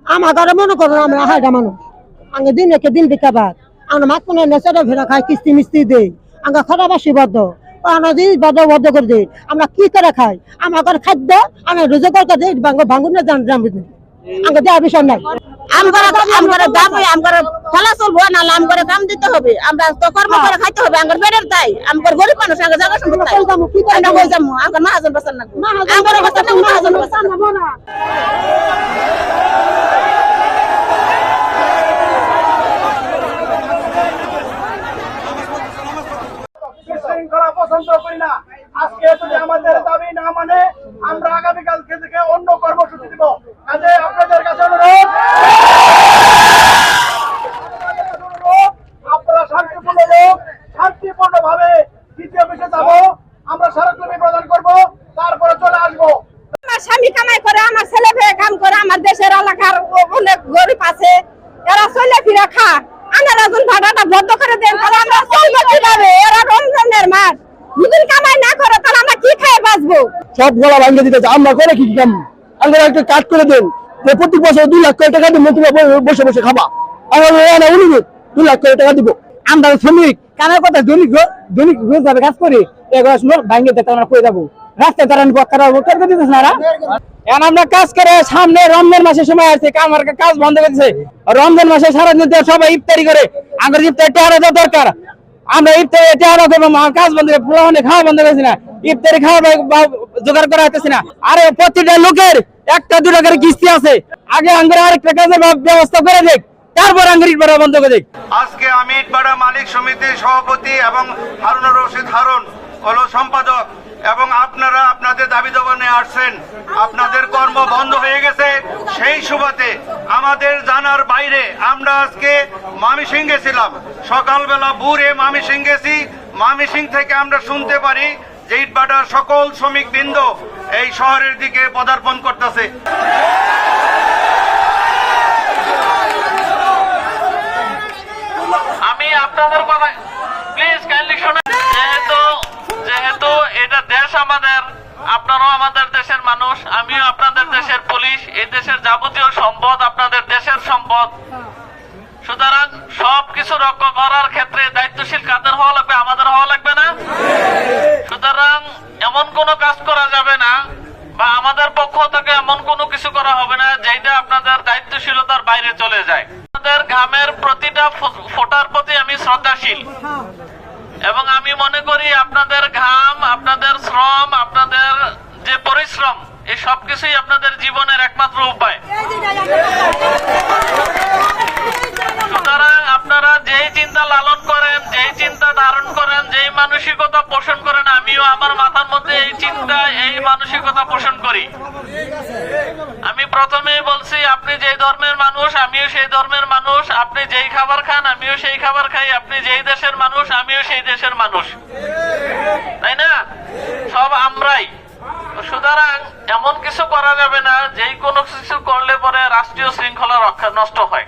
আমার ঘরে মনে করুন আমরা হাইটা মানুষ আগে দিন একে দিন বিকাবার আমরা মাছ কোনো নেচারে ভেড়া খাই কিস্তি মিস্তি দেই আমরা খরাবাসী বদ্ধ বদ্ধ করে দিই আমরা কি করে খাই আমার ঘরে খাদ্য আমরা রোজগার করতে দিই ভাঙুন না জান আমাকে দেওয়ার বিষয় নাই আমরা চলাচল ভয় না আম করে কাম দিতে হবে আমরা তো কর্ম করে খাইতে হবে আমার পেটের তাই আমার গরিব মানুষ আমার জায়গা সম্পত্তি আমার মহাজন বাঁচান না আমার বাঁচান না মহাজন বাঁচান না শৃঙ্খলা পছন্দ করি না। আজকে যদি আমাদের দাবি না মানে আমরা আগামীকাল থেকে অন্য কর্মসূচি দিব। কাজে আপনাদের কাছে অনুরোধ আপনারা শান্তিপূর্ণ ভাবে দ্বিতীয় অফিসে যাব। আমরা স্মারকলিপি প্রদান করব, তারপরে চলে আসবো। আমার স্বামী কামাই করে, আমার ছেলে মেয়ে কাম করে, আমার দেশের এলাকার অনেক গরিব আছে, এরা চলে ফিরে খা। আনারা যখন ভাড়াটা বন্ধ করে দেন তাহলে আমরা চলবো কিভাবে? এরা রমজানের মাস যদি কামাই না করে তাহলে আমরা কি খেয়ে বাঁচবো? সব গলা ভাঙিয়ে দিতেছে। আমরা করে কি কাম? আমরা একটা কাট করে দেন, প্রত্যেক বছর 2 লাখ করে টাকা দিব, তোমরা বসে বসে খাবা। আমরা 2 লাখ করে টাকা দিব। আমরা শ্রমিক কামের কথা দৈনিক রোজ ভাবে কাজ করি, ভাঙিয়ে দিতে আমরা করে যাবো রাস্তায় তারা করে দিতেছে না। এখন আমরা কাজ করে সামনে রমজান মাসের সময় আছে, আমার কাজ বন্ধ করেছে। রমজান মাসে সারাদিন সবাই ইফতারি করে, আমার ইফতারি টেহারা দেওয়া দরকার। আমরা ইফতারি টেহারা করবো, কাজ বন্ধ করে পোলাপানে খাওয়া বন্ধ করেছি না, ইফতারি খাওয়া জোগাড় করা হতেছে না। আরে প্রতিটা লোকের 1-2 টাকার কিস্তি আছে, আগে আঙ্গুর আরেকটা কাজের ব্যবস্থা করে দেখ, তারপর আঙ্গুর ইট ভাড়া বন্ধ করে দেখ। আজকে আমি ইটভাটা মালিক সমিতির সভাপতি এবং হারুনুর রশিদ হারুন হলো সম্পাদক, এবং আপনারা আপনাদের দাবি দাবা নিয়ে আসছেন। আপনাদের কর্ম বন্ধ হয়ে গেছে, সেই সুবাদে আমাদের জানার বাইরে আমরা আজকে ময়মনসিং গেছিলাম। সকালবেলা ভোরে ময়মনসিং গেছি। ময়মনসিং থেকে আমরা শুনতে পারি যে ইটভাটার সকল শ্রমিক বৃন্দ এই শহরের দিকে পদার্পণ করতেছে। আমি আপনাদের কথা প্লিজ কাইন্ডলি শুনুন। যেহেতু এটা দেশ আমাদের, আপনারাও আমাদের দেশের মানুষ, আমিও আপনাদের দেশের পুলিশ। এই দেশের যাবতীয় সম্পদ আপনাদের দেশের সম্পদ। সুতরাং সবকিছু রক্ষা করার ক্ষেত্রে দায়িত্বশীল কাদের হওয়া লাগবে? আমাদের হওয়া লাগবে না? সুতরাং এমন কোনো কাজ করা যাবে না বা আমাদের পক্ষ থেকে এমন কোনো কিছু করা হবে না যেটা আপনাদের দায়িত্বশীলতার বাইরে চলে যায়। আপনাদের ঘামের প্রতিটা ফোঁটার প্রতি আমি শ্রদ্ধাশীল, এবং আমি মনে করি আপনাদের ঘাম, আপনাদের শ্রম, আপনাদের যে পরিশ্রম, এই সবকিছুই আপনাদের জীবনের একমাত্র উপায়। সুতরাং আপনারা যেই চিন্তা লালন করেন, যেই চিন্তা ধারণ করেন, যেই মানসিকতা পোষণ করেন, আমিও আমার মাথার মধ্যে এই চিন্তা, এই মানসিকতা পোষণ করি। আমি প্রথমেই বলছি, আপনি যেই ধর্মের মানুষ আমিও সেই ধর্মের মানুষ, আপনি যেই খাবার খান আমিও সেই খাবার খাই, আপনি যেই দেশের মানুষ আমিও সেই দেশের মানুষ, তাই না? সব আমরাই। সুতরাং এমন কিছু করা যাবে না যেই কোনো কিছু করলে পরে রাষ্ট্রীয় শৃঙ্খলা রক্ষা নষ্ট হয়।